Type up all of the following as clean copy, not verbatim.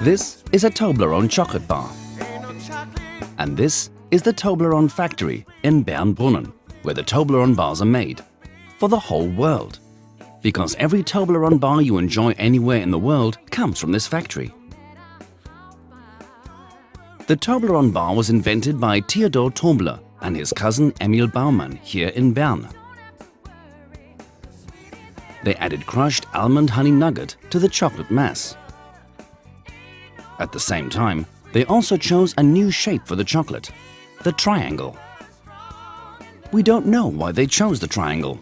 This is a Toblerone chocolate bar. And this is the Toblerone factory in Bernbrunnen, where the Toblerone bars are made. For the whole world. Because every Toblerone bar you enjoy anywhere in the world comes from this factory. The Toblerone bar was invented by Theodor Tobler and his cousin Emil Baumann here in Bern. They added crushed almond honey nugget to the chocolate mass. At the same time, they also chose a new shape for the chocolate, the triangle. We don't know why they chose the triangle.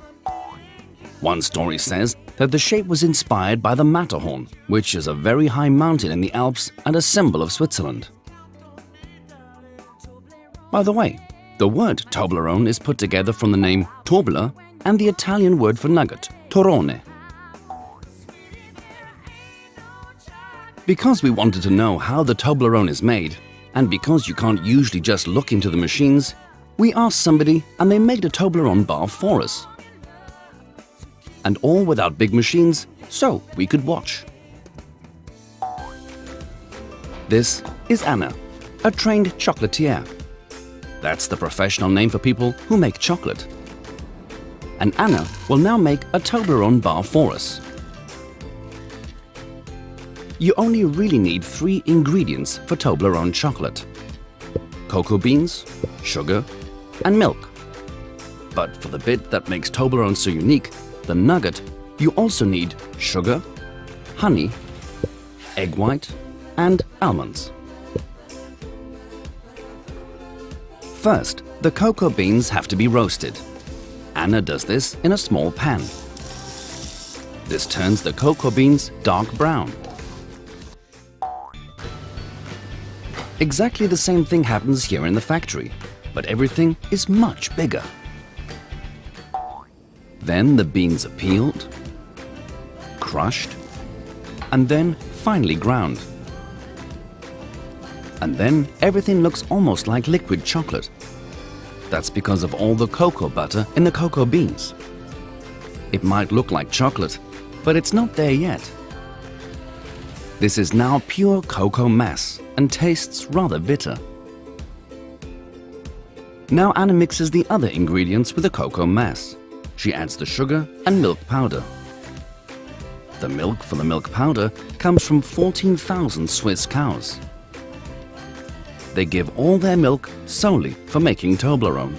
One story says that the shape was inspired by the Matterhorn, which is a very high mountain in the Alps and a symbol of Switzerland. By the way, the word Toblerone is put together from the name Tobler and the Italian word for nugget, torrone. Because we wanted to know how the Toblerone is made, and because you can't usually just look into the machines, we asked somebody and they made a Toblerone bar for us. And all without big machines, so we could watch. This is Anna, a trained chocolatier. That's the professional name for people who make chocolate. And Anna will now make a Toblerone bar for us. You only really need 3 ingredients for Toblerone chocolate: cocoa beans, sugar, and milk. But for the bit that makes Toblerone so unique, the nugget, you also need sugar, honey, egg white, and almonds. First, the cocoa beans have to be roasted. Anna does this in a small pan. This turns the cocoa beans dark brown. Exactly the same thing happens here in the factory, but everything is much bigger. Then the beans are peeled, crushed, and then finely ground. And then everything looks almost like liquid chocolate. That's because of all the cocoa butter in the cocoa beans. It might look like chocolate, but it's not there yet. This is now pure cocoa mass and tastes rather bitter. Now Anna mixes the other ingredients with the cocoa mass. She adds the sugar and milk powder. The milk for the milk powder comes from 14,000 Swiss cows. They give all their milk solely for making Toblerone.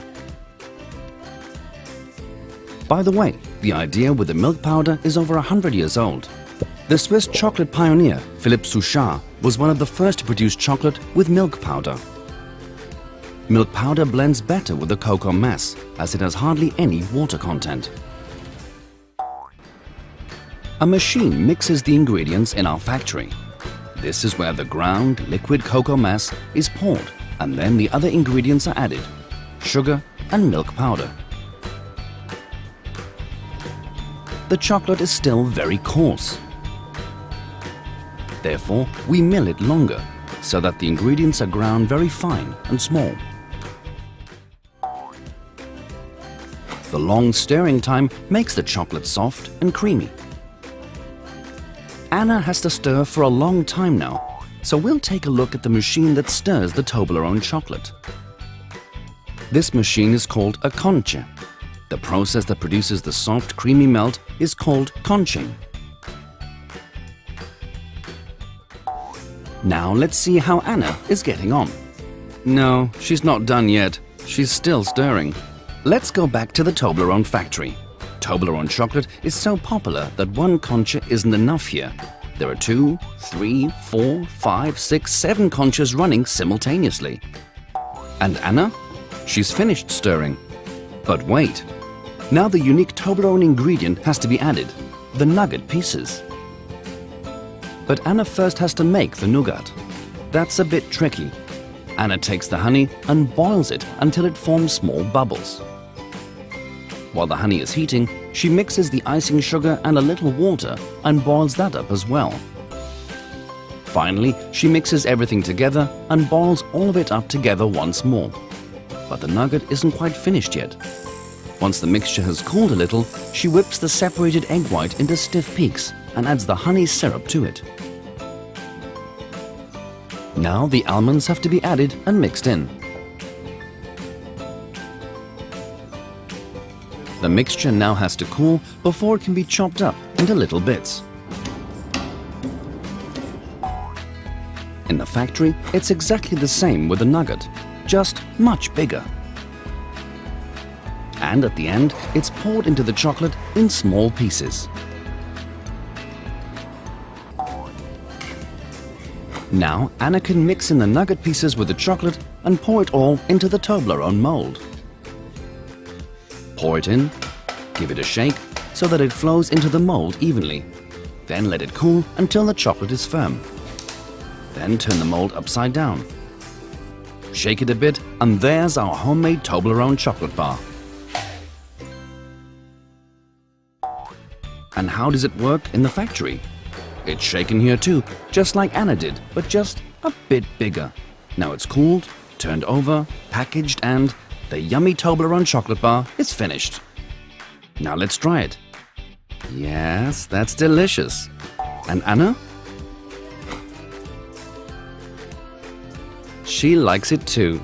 By the way, the idea with the milk powder is over 100 years old. The Swiss chocolate pioneer Philipp Suchard was one of the first to produce chocolate with milk powder. Milk powder blends better with the cocoa mass as it has hardly any water content. A machine mixes the ingredients in our factory. This is where the ground liquid cocoa mass is poured and then the other ingredients are added: sugar and milk powder. The chocolate is still very coarse. Therefore, we mill it longer so that the ingredients are ground very fine and small. The long stirring time makes the chocolate soft and creamy. Anna has to stir for a long time now, so we'll take a look at the machine that stirs the Toblerone chocolate. This machine is called a conche. The process that produces the soft, creamy melt is called conching. Now let's see how Anna is getting on. No, she's not done yet. She's still stirring. Let's go back to the Toblerone factory. Toblerone chocolate is so popular that one conche isn't enough here. There are 2, 3, 4, 5, 6, 7 conches running simultaneously. And Anna? She's finished stirring. But wait, now the unique Toblerone ingredient has to be added, the nugget pieces. But Anna first has to make the nougat. That's a bit tricky. Anna takes the honey and boils it until it forms small bubbles. While the honey is heating, she mixes the icing sugar and a little water and boils that up as well. Finally, she mixes everything together and boils all of it up together once more. But the nugget isn't quite finished yet. Once the mixture has cooled a little, she whips the separated egg white into stiff peaks and adds the honey syrup to it. Now the almonds have to be added and mixed in. The mixture now has to cool before it can be chopped up into little bits. In the factory, it's exactly the same with the nugget, just much bigger. And at the end, it's poured into the chocolate in small pieces. Now Anna can mix in the nugget pieces with the chocolate and pour it all into the Toblerone mold. Pour it in, give it a shake so that it flows into the mold evenly. Then let it cool until the chocolate is firm. Then turn the mold upside down. Shake it a bit and there's our homemade Toblerone chocolate bar. And how does it work in the factory? It's shaken here too, just like Anna did, but just a bit bigger. Now it's cooled, turned over, packaged, and the yummy Toblerone chocolate bar is finished. Now let's try it. Yes, that's delicious. And Anna? She likes it too.